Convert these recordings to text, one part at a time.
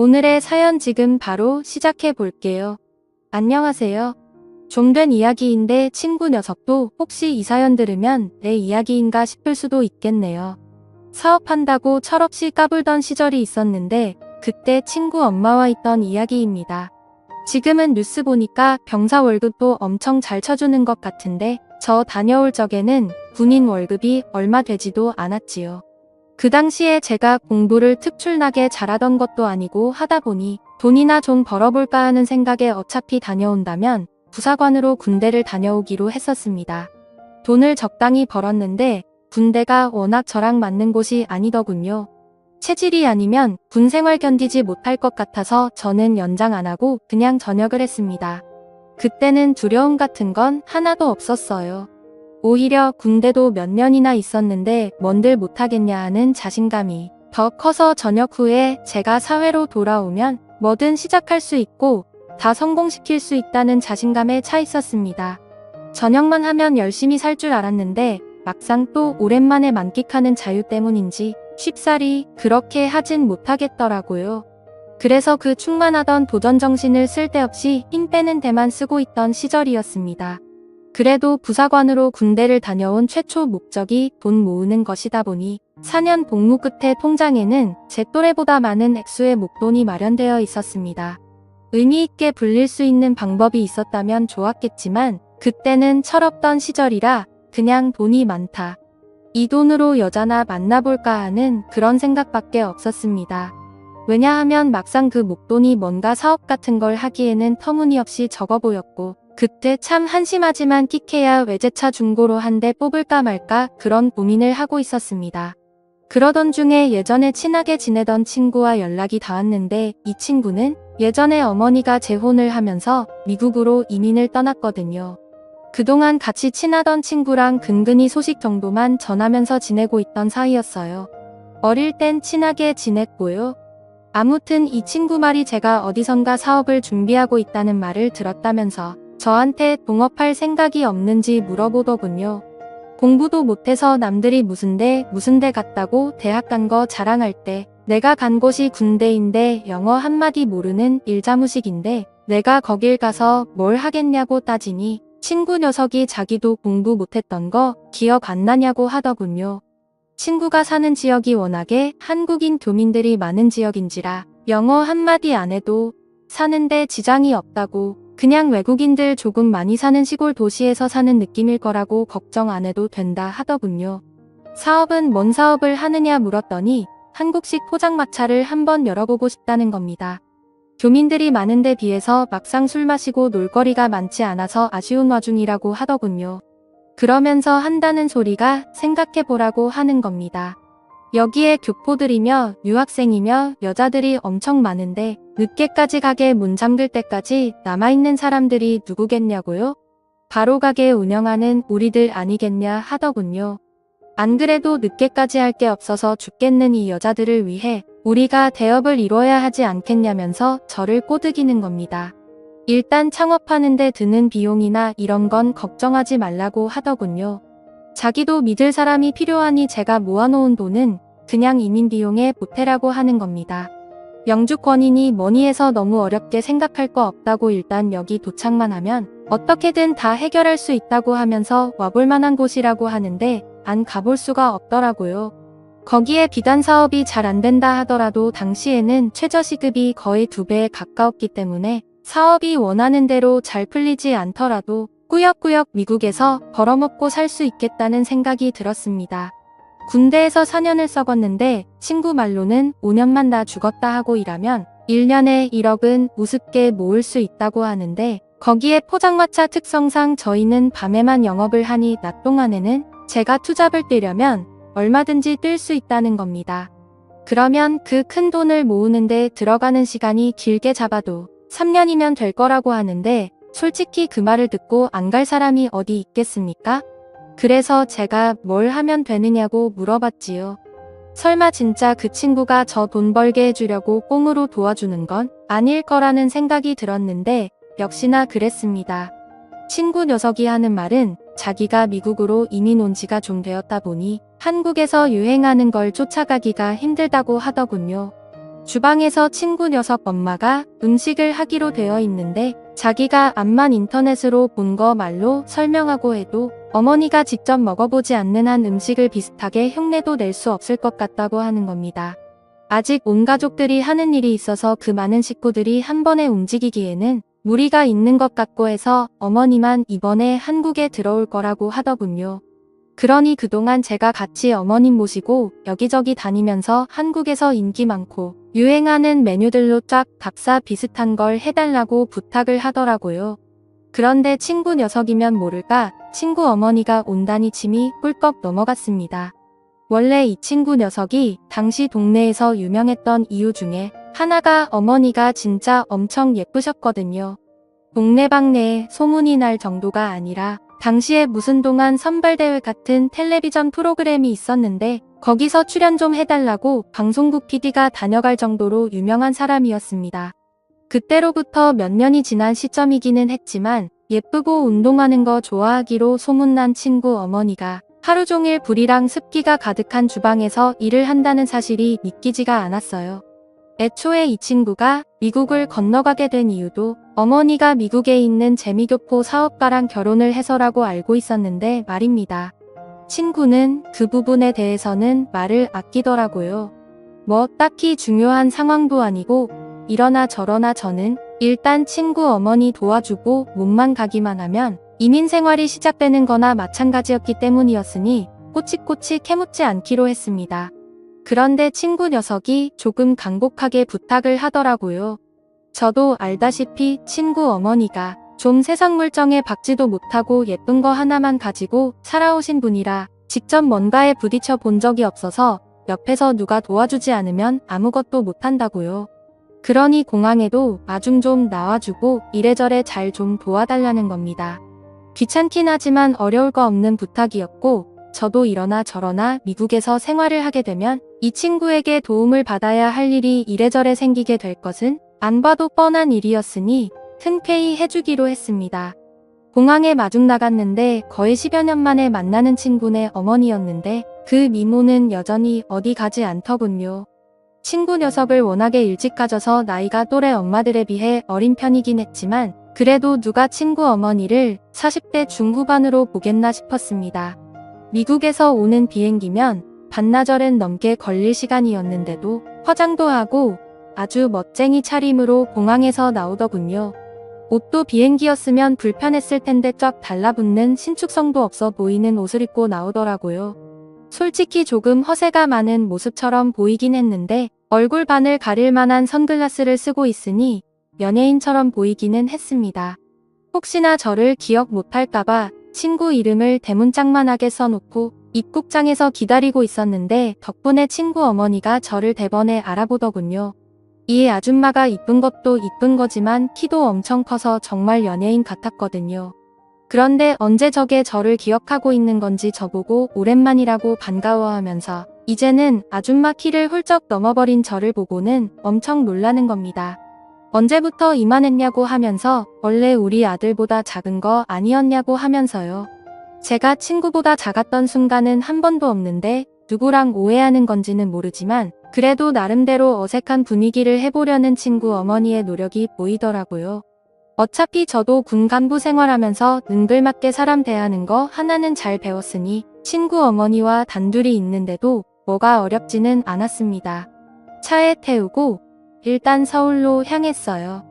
오늘의 사연 지금 바로 시작해 볼게요. 안녕하세요. 좀 된 이야기인데 친구 녀석도 혹시 이 사연 들으면 내 이야기인가 싶을 수도 있겠네요. 사업한다고 철없이 까불던 시절이 있었는데 그때 친구 엄마와 있던 이야기입니다. 지금은 뉴스 보니까 병사 월급도 엄청 잘 쳐주는 것 같은데 저 다녀올 적에는 군인 월급이 얼마 되지도 않았지요. 그 당시에 제가 공부를 특출나게 잘하던 것도 아니고 하다 보니 돈이나 좀 벌어볼까 하는 생각에 어차피 다녀온다면 부사관으로 군대를 다녀오기로 했었습니다. 돈을 적당히 벌었는데 군대가 워낙 저랑 맞는 곳이 아니더군요. 체질이 아니면 군 생활 견디지 못할 것 같아서 저는 연장 안 하고 그냥 전역을 했습니다. 그때는 두려움 같은 건 하나도 없었어요. 오히려 군대도 몇 년이나 있었는데 뭔들 못하겠냐 하는 자신감이 더 커서 전역 후에 제가 사회로 돌아오면 뭐든 시작할 수 있고 다 성공시킬 수 있다는 자신감에 차 있었습니다. 전역만 하면 열심히 살 줄 알았는데 막상 또 오랜만에 만끽하는 자유 때문인지 쉽사리 그렇게 하진 못하겠더라고요. 그래서 그 충만하던 도전정신을 쓸데없이 힘 빼는 데만 쓰고 있던 시절이었습니다. 그래도 부사관으로 군대를 다녀온 최초 목적이 돈 모으는 것이다 보니 4년 복무 끝에 통장에는 제 또래보다 많은 액수의 목돈이 마련되어 있었습니다. 의미 있게 불릴 수 있는 방법이 있었다면 좋았겠지만 그때는 철없던 시절이라 그냥 돈이 많다. 이 돈으로 여자나 만나볼까 하는 그런 생각밖에 없었습니다. 왜냐하면 막상 그 목돈이 뭔가 사업 같은 걸 하기에는 터무니없이 적어 보였고 그때 참 한심하지만 끽해야 외제차 중고로 한 대 뽑을까 말까 그런 고민을 하고 있었습니다. 그러던 중에 예전에 친하게 지내던 친구와 연락이 닿았는데 이 친구는 예전에 어머니가 재혼을 하면서 미국으로 이민을 떠났거든요. 그동안 같이 친하던 친구랑 근근히 소식 정도만 전하면서 지내고 있던 사이였어요. 어릴 땐 친하게 지냈고요. 아무튼 이 친구 말이 제가 어디선가 사업을 준비하고 있다는 말을 들었다면서 저한테 동업할 생각이 없는지 물어보더군요. 공부도 못해서 남들이 무슨 데 갔다고 대학 간 거 자랑할 때 내가 간 곳이 군대인데 영어 한마디 모르는 일자무식인데 내가 거길 가서 뭘 하겠냐고 따지니 친구 녀석이 자기도 공부 못했던 거 기억 안 나냐고 하더군요. 친구가 사는 지역이 워낙에 한국인 교민들이 많은 지역인지라 영어 한마디 안 해도 사는데 지장이 없다고 그냥 외국인들 조금 많이 사는 시골 도시에서 사는 느낌일 거라고 걱정 안 해도 된다 하더군요. 사업은 뭔 사업을 하느냐 물었더니 한국식 포장마차를 한번 열어보고 싶다는 겁니다. 교민들이 많은데 비해서 막상 술 마시고 놀거리가 많지 않아서 아쉬운 와중이라고 하더군요. 그러면서 한다는 소리가 생각해보라고 하는 겁니다. 여기에 교포들이며 유학생이며 여자들이 엄청 많은데 늦게까지 가게 문 잠글 때까지 남아있는 사람들이 누구겠냐고요? 바로 가게 운영하는 우리들 아니겠냐 하더군요. 안 그래도 늦게까지 할 게 없어서 죽겠는 이 여자들을 위해 우리가 대업을 이뤄야 하지 않겠냐면서 저를 꼬드기는 겁니다. 일단 창업하는데 드는 비용이나 이런 건 걱정하지 말라고 하더군요. 자기도 믿을 사람이 필요하니 제가 모아놓은 돈은 그냥 이민 비용에 보태라고 하는 겁니다. 영주권이니 뭐니 해서 너무 어렵게 생각할 거 없다고 일단 여기 도착만 하면 어떻게든 다 해결할 수 있다고 하면서 와볼 만한 곳이라고 하는데 안 가볼 수가 없더라고요. 거기에 비단 사업이 잘 안 된다 하더라도 당시에는 최저시급이 거의 2배에 가까웠기 때문에 사업이 원하는 대로 잘 풀리지 않더라도 꾸역꾸역 미국에서 벌어먹고 살 수 있겠다는 생각이 들었습니다. 군대에서 4년을 썩었는데 친구 말로는 5년만 다 죽었다 하고 일하면 1년에 1억은 우습게 모을 수 있다고 하는데 거기에 포장마차 특성상 저희는 밤에만 영업을 하니 낮 동안에는 제가 투잡을 뛰려면 얼마든지 뛸 수 있다는 겁니다. 그러면 그 큰 돈을 모으는데 들어가는 시간이 길게 잡아도 3년이면 될 거라고 하는데 솔직히 그 말을 듣고 안 갈 사람이 어디 있겠습니까? 그래서 제가 뭘 하면 되느냐고 물어봤지요. 설마 진짜 그 친구가 저 돈 벌게 해주려고 꽁으로 도와주는 건 아닐 거라는 생각이 들었는데 역시나 그랬습니다. 친구 녀석이 하는 말은 자기가 미국으로 이민 온 지가 좀 되었다 보니 한국에서 유행하는 걸 쫓아가기가 힘들다고 하더군요. 주방에서 친구 녀석 엄마가 음식을 하기로 되어 있는데 자기가 암만 인터넷으로 본 거 말로 설명하고 해도 어머니가 직접 먹어보지 않는 한 음식을 비슷하게 흉내도 낼 수 없을 것 같다고 하는 겁니다. 아직 온 가족들이 하는 일이 있어서 그 많은 식구들이 한 번에 움직이기에는 무리가 있는 것 같고 해서 어머니만 이번에 한국에 들어올 거라고 하더군요. 그러니 그동안 제가 같이 어머님 모시고 여기저기 다니면서 한국에서 인기 많고 유행하는 메뉴들로 쫙 답사 비슷한 걸 해달라고 부탁을 하더라고요. 그런데 친구 녀석이면 모를까 친구 어머니가 온다니 침이 꿀꺽 넘어갔습니다. 원래 이 친구 녀석이 당시 동네에서 유명했던 이유 중에 하나가 어머니가 진짜 엄청 예쁘셨거든요. 동네방네에 소문이 날 정도가 아니라 당시에 무슨 동안 선발대회 같은 텔레비전 프로그램이 있었는데 거기서 출연 좀 해달라고 방송국 PD가 다녀갈 정도로 유명한 사람이었습니다. 그때로부터 몇 년이 지난 시점이기는 했지만 예쁘고 운동하는 거 좋아하기로 소문난 친구 어머니가 하루 종일 불이랑 습기가 가득한 주방에서 일을 한다는 사실이 믿기지가 않았어요. 애초에 이 친구가 미국을 건너가게 된 이유도 어머니가 미국에 있는 재미교포 사업가랑 결혼을 해서라고 알고 있었는데 말입니다. 친구는 그 부분에 대해서는 말을 아끼더라고요. 뭐 딱히 중요한 상황도 아니고 이러나 저러나 저는 일단 친구 어머니 도와주고 몸만 가기만 하면 이민 생활이 시작되는 거나 마찬가지였기 때문이었으니 꼬치꼬치 캐묻지 않기로 했습니다. 그런데 친구 녀석이 조금 간곡하게 부탁을 하더라고요. 저도 알다시피 친구 어머니가 좀 세상 물정에 박지도 못하고 예쁜 거 하나만 가지고 살아오신 분이라 직접 뭔가에 부딪혀 본 적이 없어서 옆에서 누가 도와주지 않으면 아무것도 못한다고요. 그러니 공항에도 마중 좀 나와주고 이래저래 잘 좀 도와달라는 겁니다. 귀찮긴 하지만 어려울 거 없는 부탁이었고 저도 이러나 저러나 미국에서 생활을 하게 되면 이 친구에게 도움을 받아야 할 일이 이래저래 생기게 될 것은 안 봐도 뻔한 일이었으니 흔쾌히 해주기로 했습니다. 공항에 마중 나갔는데 거의 10여 년 만에 만나는 친구네 어머니였는데 그 미모는 여전히 어디 가지 않더군요. 친구 녀석을 워낙에 일찍 가져서 나이가 또래 엄마들에 비해 어린 편이긴 했지만 그래도 누가 친구 어머니를 40대 중후반으로 보겠나 싶었습니다. 미국에서 오는 비행기면 반나절은 넘게 걸릴 시간이었는데도 화장도 하고 아주 멋쟁이 차림으로 공항에서 나오더군요. 옷도 비행기였으면 불편했을 텐데 쫙 달라붙는 신축성도 없어 보이는 옷을 입고 나오더라고요. 솔직히 조금 허세가 많은 모습처럼 보이긴 했는데 얼굴 반을 가릴 만한 선글라스를 쓰고 있으니 연예인처럼 보이기는 했습니다. 혹시나 저를 기억 못할까봐 친구 이름을 대문짝만하게 써놓고 입국장에서 기다리고 있었는데 덕분에 친구 어머니가 저를 대번에 알아보더군요. 이 아줌마가 이쁜 것도 이쁜 거지만 키도 엄청 커서 정말 연예인 같았거든요. 그런데 언제 저게 저를 기억하고 있는 건지 저보고 오랜만이라고 반가워하면서 이제는 아줌마 키를 훌쩍 넘어버린 저를 보고는 엄청 놀라는 겁니다. 언제부터 이만했냐고 하면서 원래 우리 아들보다 작은 거 아니었냐고 하면서요. 제가 친구보다 작았던 순간은 한 번도 없는데 누구랑 오해하는 건지는 모르지만 그래도 나름대로 어색한 분위기를 해보려는 친구 어머니의 노력이 보이더라고요. 어차피 저도 군 간부 생활하면서 능글맞게 사람 대하는 거 하나는 잘 배웠으니 친구 어머니와 단둘이 있는데도 뭐가 어렵지는 않았습니다. 차에 태우고 일단 서울로 향했어요.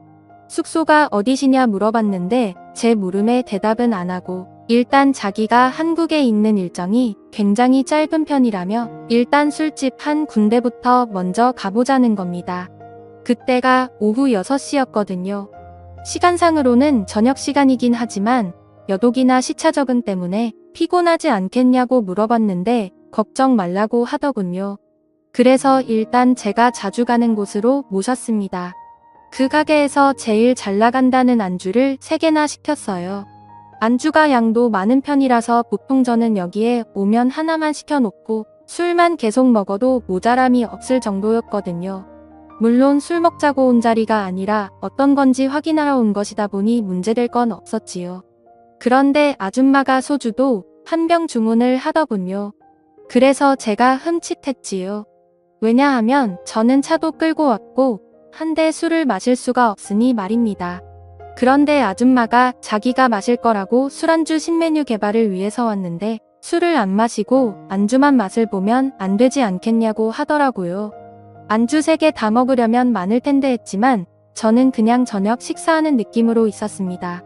숙소가 어디시냐 물어봤는데 제 물음에 대답은 안 하고 일단 자기가 한국에 있는 일정이 굉장히 짧은 편이라며 일단 술집 한 군데부터 먼저 가보자는 겁니다. 그때가 오후 6시였거든요. 시간상으로는 저녁 시간이긴 하지만 여독이나 시차 적응 때문에 피곤하지 않겠냐고 물어봤는데 걱정 말라고 하더군요. 그래서 일단 제가 자주 가는 곳으로 모셨습니다. 그 가게에서 제일 잘 나간다는 안주를 3개나 시켰어요. 안주가 양도 많은 편이라서 보통 저는 여기에 오면 하나만 시켜놓고 술만 계속 먹어도 모자람이 없을 정도였거든요. 물론 술 먹자고 온 자리가 아니라 어떤 건지 확인하러 온 것이다 보니 문제될 건 없었지요. 그런데 아줌마가 소주도 한 병 주문을 하더군요. 그래서 제가 흠칫했지요. 왜냐하면 저는 차도 끌고 왔고 한데 술을 마실 수가 없으니 말입니다. 그런데 아줌마가 자기가 마실 거라고 술안주 신메뉴 개발을 위해서 왔는데 술을 안 마시고 안주만 맛을 보면 안 되지 않겠냐고 하더라고요. 안주 3개 다 먹으려면 많을 텐데 했지만 저는 그냥 저녁 식사하는 느낌으로 있었습니다.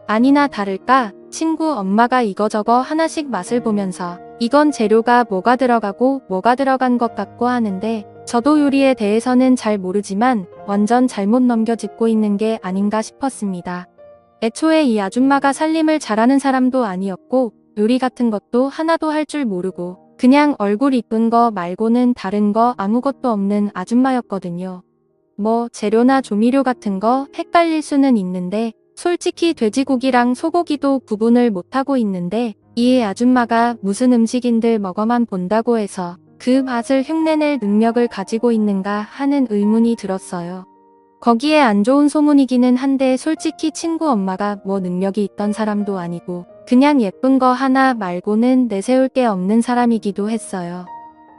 아니나 다를까 친구 엄마가 이거저거 하나씩 맛을 보면서 이건 재료가 뭐가 들어가고 뭐가 들어간 것 같고 하는데 저도 요리에 대해서는 잘 모르지만 완전 잘못 넘겨짚고 있는 게 아닌가 싶었습니다. 애초에 이 아줌마가 살림을 잘하는 사람도 아니었고 요리 같은 것도 하나도 할 줄 모르고 그냥 얼굴 이쁜 거 말고는 다른 거 아무것도 없는 아줌마였거든요. 뭐 재료나 조미료 같은 거 헷갈릴 수는 있는데 솔직히 돼지고기랑 소고기도 구분을 못하고 있는데 이 아줌마가 무슨 음식인들 먹어만 본다고 해서 그 맛을 흉내낼 능력을 가지고 있는가 하는 의문이 들었어요. 거기에 안 좋은 소문이기는 한데 솔직히 친구 엄마가 뭐 능력이 있던 사람도 아니고 그냥 예쁜 거 하나 말고는 내세울 게 없는 사람이기도 했어요.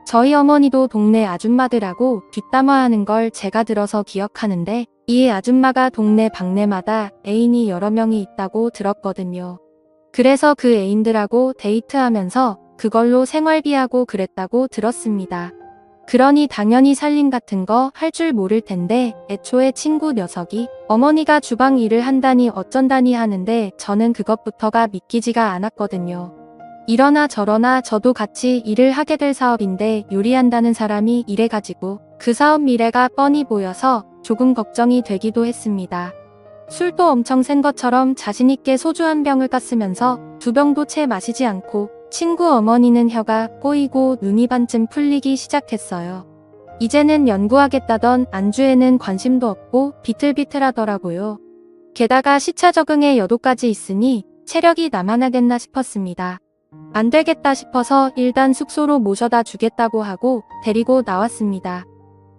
저희 어머니도 동네 아줌마들하고 뒷담화하는 걸 제가 들어서 기억하는데 이 아줌마가 동네 방네마다 애인이 여러 명이 있다고 들었거든요. 그래서 그 애인들하고 데이트하면서 그걸로 생활비하고 그랬다고 들었습니다. 그러니 당연히 살림 같은 거 할 줄 모를 텐데 애초에 친구 녀석이 어머니가 주방 일을 한다니 어쩐다니 하는데 저는 그것부터가 믿기지가 않았거든요. 이러나 저러나 저도 같이 일을 하게 될 사업인데 요리한다는 사람이 이래가지고 그 사업 미래가 뻔히 보여서 조금 걱정이 되기도 했습니다. 술도 엄청 센 것처럼 자신있게 소주 한 병을 깠으면서 2병도 채 마시지 않고 친구 어머니는 혀가 꼬이고 눈이 반쯤 풀리기 시작했어요. 이제는 연구하겠다던 안주에는 관심도 없고 비틀비틀하더라고요. 게다가 시차 적응에 여도까지 있으니 체력이 남아나겠나 싶었습니다. 안 되겠다 싶어서 일단 숙소로 모셔다 주겠다고 하고 데리고 나왔습니다.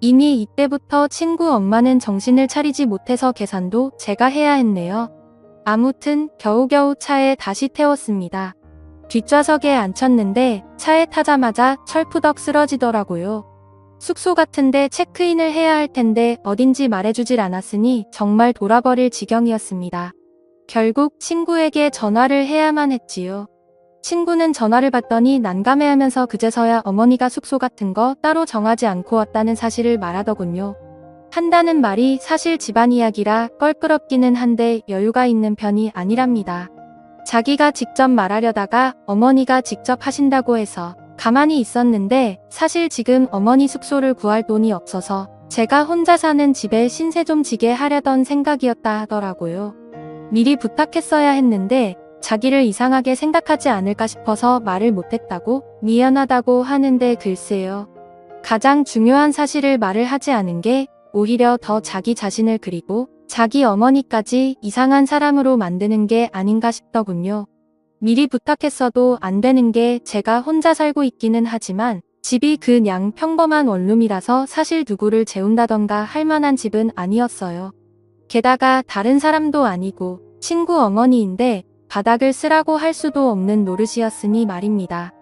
이미 이때부터 친구 엄마는 정신을 차리지 못해서 계산도 제가 해야 했네요. 아무튼 겨우겨우 차에 다시 태웠습니다. 뒷좌석에 앉혔는데 차에 타자마자 철푸덕 쓰러지더라고요. 숙소 같은데 체크인을 해야 할 텐데 어딘지 말해주질 않았으니 정말 돌아버릴 지경이었습니다. 결국 친구에게 전화를 해야만 했지요. 친구는 전화를 받더니 난감해하면서 그제서야 어머니가 숙소 같은 거 따로 정하지 않고 왔다는 사실을 말하더군요. 한다는 말이 사실 집안 이야기라 껄끄럽기는 한데 여유가 있는 편이 아니랍니다. 자기가 직접 말하려다가 어머니가 직접 하신다고 해서 가만히 있었는데 사실 지금 어머니 숙소를 구할 돈이 없어서 제가 혼자 사는 집에 신세 좀 지게 하려던 생각이었다 하더라고요. 미리 부탁했어야 했는데 자기를 이상하게 생각하지 않을까 싶어서 말을 못했다고 미안하다고 하는데 글쎄요. 가장 중요한 사실을 말을 하지 않은 게 오히려 더 자기 자신을 그리고 자기 어머니까지 이상한 사람으로 만드는 게 아닌가 싶더군요. 미리 부탁했어도 안 되는 게 제가 혼자 살고 있기는 하지만 집이 그냥 평범한 원룸이라서 사실 누구를 재운다던가 할 만한 집은 아니었어요. 게다가 다른 사람도 아니고 친구 어머니인데 바닥을 쓰라고 할 수도 없는 노릇이었으니 말입니다.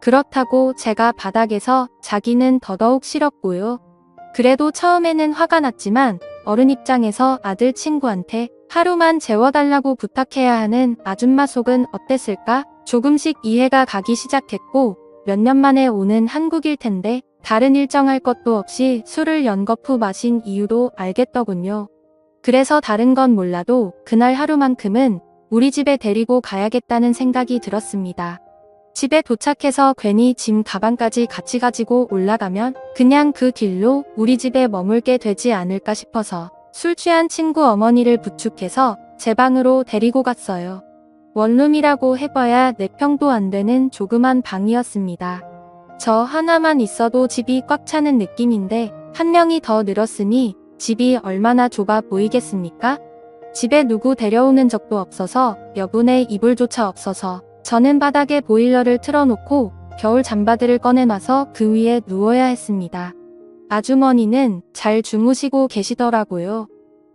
그렇다고 제가 바닥에서 자기는 더더욱 싫었고요. 그래도 처음에는 화가 났지만 어른 입장에서 아들 친구한테 하루만 재워달라고 부탁해야 하는 아줌마 속은 어땠을까? 조금씩 이해가 가기 시작했고 몇 년 만에 오는 한국일 텐데 다른 일정할 것도 없이 술을 연거푸 마신 이유도 알겠더군요. 그래서 다른 건 몰라도 그날 하루만큼은 우리 집에 데리고 가야겠다는 생각이 들었습니다. 집에 도착해서 괜히 짐 가방까지 같이 가지고 올라가면 그냥 그 길로 우리 집에 머물게 되지 않을까 싶어서 술 취한 친구 어머니를 부축해서 제 방으로 데리고 갔어요. 원룸이라고 해봐야 4평도 안 되는 조그만 방이었습니다. 저 하나만 있어도 집이 꽉 차는 느낌인데 한 명이 더 늘었으니 집이 얼마나 좁아 보이겠습니까? 집에 누구 데려오는 적도 없어서 여분의 이불조차 없어서 저는 바닥에 보일러를 틀어놓고 겨울 잠바들을 꺼내놔서 그 위에 누워야 했습니다. 아주머니는 잘 주무시고 계시더라고요.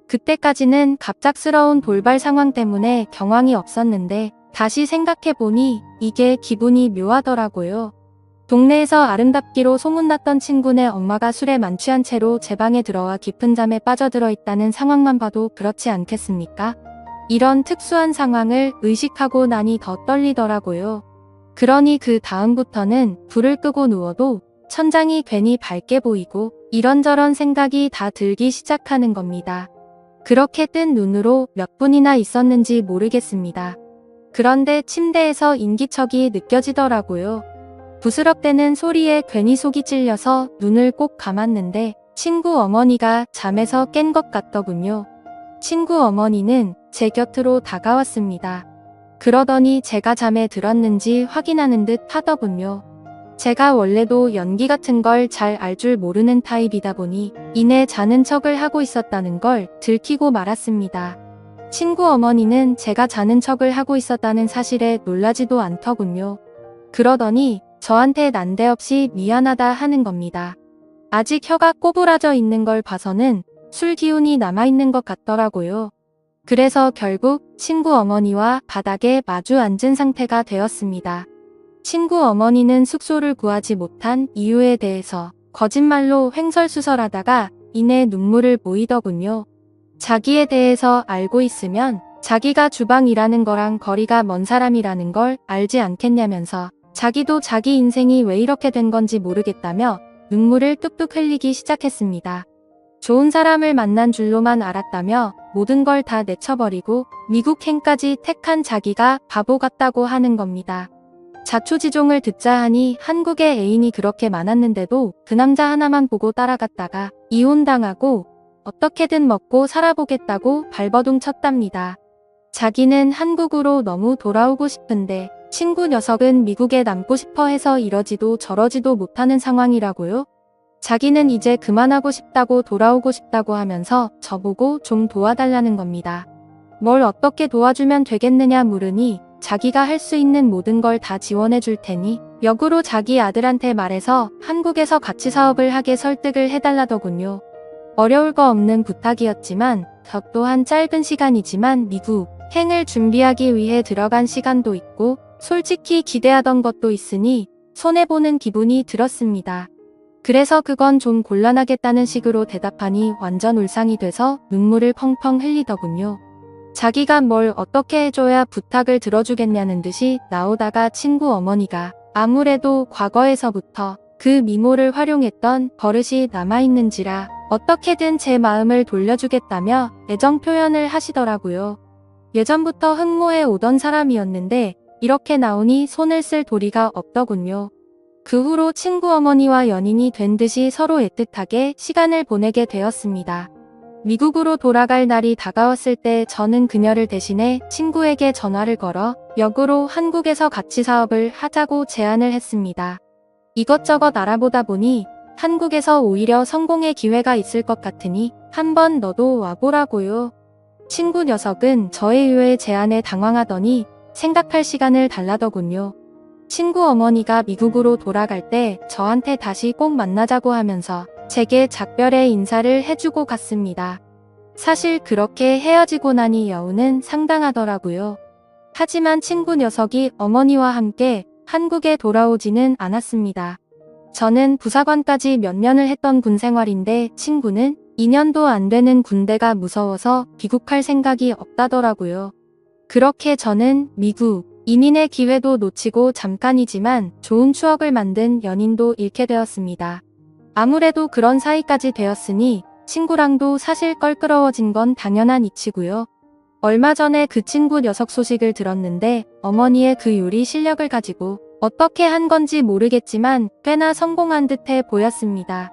그때까지는 갑작스러운 돌발 상황 때문에 경황이 없었는데 다시 생각해보니 이게 기분이 묘하더라고요. 동네에서 아름답기로 소문났던 친구네 엄마가 술에 만취한 채로 제 방에 들어와 깊은 잠에 빠져들어 있다는 상황만 봐도 그렇지 않겠습니까? 이런 특수한 상황을 의식하고 나니 더 떨리더라고요. 그러니 그 다음부터는 불을 끄고 누워도 천장이 괜히 밝게 보이고 이런저런 생각이 다 들기 시작하는 겁니다. 그렇게 뜬 눈으로 몇 분이나 있었는지 모르겠습니다. 그런데 침대에서 인기척이 느껴지더라고요. 부스럭대는 소리에 괜히 속이 찔려서 눈을 꼭 감았는데 친구 어머니가 잠에서 깬 것 같더군요. 친구 어머니는 제 곁으로 다가왔습니다. 그러더니 제가 잠에 들었는지 확인하는 듯 하더군요. 제가 원래도 연기 같은 걸 잘 알 줄 모르는 타입이다 보니 이내 자는 척을 하고 있었다는 걸 들키고 말았습니다. 친구 어머니는 제가 자는 척을 하고 있었다는 사실에 놀라지도 않더군요. 그러더니 저한테 난데없이 미안하다 하는 겁니다. 아직 혀가 꼬부라져 있는 걸 봐서는 술 기운이 남아있는 것 같더라고요. 그래서 결국 친구 어머니와 바닥에 마주 앉은 상태가 되었습니다. 친구 어머니는 숙소를 구하지 못한 이유에 대해서 거짓말로 횡설수설하다가 이내 눈물을 보이더군요. 자기에 대해서 알고 있으면 자기가 주방 일하는 거랑 거리가 먼 사람이라는 걸 알지 않겠냐면서 자기도 자기 인생이 왜 이렇게 된 건지 모르겠다며 눈물을 뚝뚝 흘리기 시작했습니다. 좋은 사람을 만난 줄로만 알았다며 모든 걸 다 내쳐버리고 미국행까지 택한 자기가 바보 같다고 하는 겁니다. 자초지종을 듣자 하니 한국에 애인이 그렇게 많았는데도 그 남자 하나만 보고 따라갔다가 이혼당하고 어떻게든 먹고 살아보겠다고 발버둥 쳤답니다. 자기는 한국으로 너무 돌아오고 싶은데 친구 녀석은 미국에 남고 싶어 해서 이러지도 저러지도 못하는 상황이라고요? 자기는 이제 그만하고 싶다고 돌아오고 싶다고 하면서 저보고 좀 도와달라는 겁니다. 뭘 어떻게 도와주면 되겠느냐 물으니 자기가 할 수 있는 모든 걸 다 지원해 줄 테니 역으로 자기 아들한테 말해서 한국에서 같이 사업을 하게 설득을 해달라더군요. 어려울 거 없는 부탁이었지만 저 또한 짧은 시간이지만 미국 행을 준비하기 위해 들어간 시간도 있고 솔직히 기대하던 것도 있으니 손해보는 기분이 들었습니다. 그래서 그건 좀 곤란하겠다는 식으로 대답하니 완전 울상이 돼서 눈물을 펑펑 흘리더군요. 자기가 뭘 어떻게 해줘야 부탁을 들어주겠냐는 듯이 나오다가 친구 어머니가 아무래도 과거에서부터 그 미모를 활용했던 버릇이 남아있는지라 어떻게든 제 마음을 돌려주겠다며 애정 표현을 하시더라고요. 예전부터 흠모해 오던 사람이었는데 이렇게 나오니 손을 쓸 도리가 없더군요. 그 후로 친구 어머니와 연인이 된 듯이 서로 애틋하게 시간을 보내게 되었습니다. 미국으로 돌아갈 날이 다가왔을 때 저는 그녀를 대신해 친구에게 전화를 걸어 역으로 한국에서 같이 사업을 하자고 제안을 했습니다. 이것저것 알아보다 보니 한국에서 오히려 성공의 기회가 있을 것 같으니 한번 너도 와보라고요. 친구 녀석은 저의 의외의 제안에 당황하더니 생각할 시간을 달라더군요. 친구 어머니가 미국으로 돌아갈 때 저한테 다시 꼭 만나자고 하면서 제게 작별의 인사를 해주고 갔습니다. 사실 그렇게 헤어지고 나니 여운은 상당하더라고요. 하지만 친구 녀석이 어머니와 함께 한국에 돌아오지는 않았습니다. 저는 부사관까지 몇 년을 했던 군 생활인데 친구는 2년도 안 되는 군대가 무서워서 귀국할 생각이 없다더라고요. 그렇게 저는 미국 이민의 기회도 놓치고 잠깐이지만 좋은 추억을 만든 연인도 잃게 되었습니다. 아무래도 그런 사이까지 되었으니 친구랑도 사실 껄끄러워진 건 당연한 이치고요. 얼마 전에 그 친구 녀석 소식을 들었는데 어머니의 그 요리 실력을 가지고 어떻게 한 건지 모르겠지만 꽤나 성공한 듯해 보였습니다.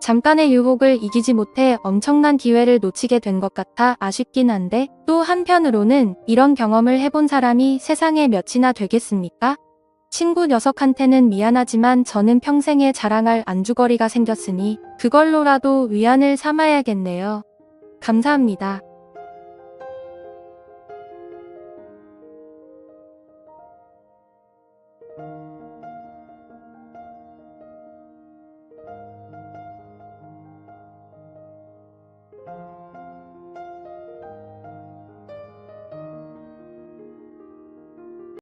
잠깐의 유혹을 이기지 못해 엄청난 기회를 놓치게 된 것 같아 아쉽긴 한데 또 한편으로는 이런 경험을 해본 사람이 세상에 몇이나 되겠습니까? 친구 녀석한테는 미안하지만 저는 평생에 자랑할 안주거리가 생겼으니 그걸로라도 위안을 삼아야겠네요. 감사합니다.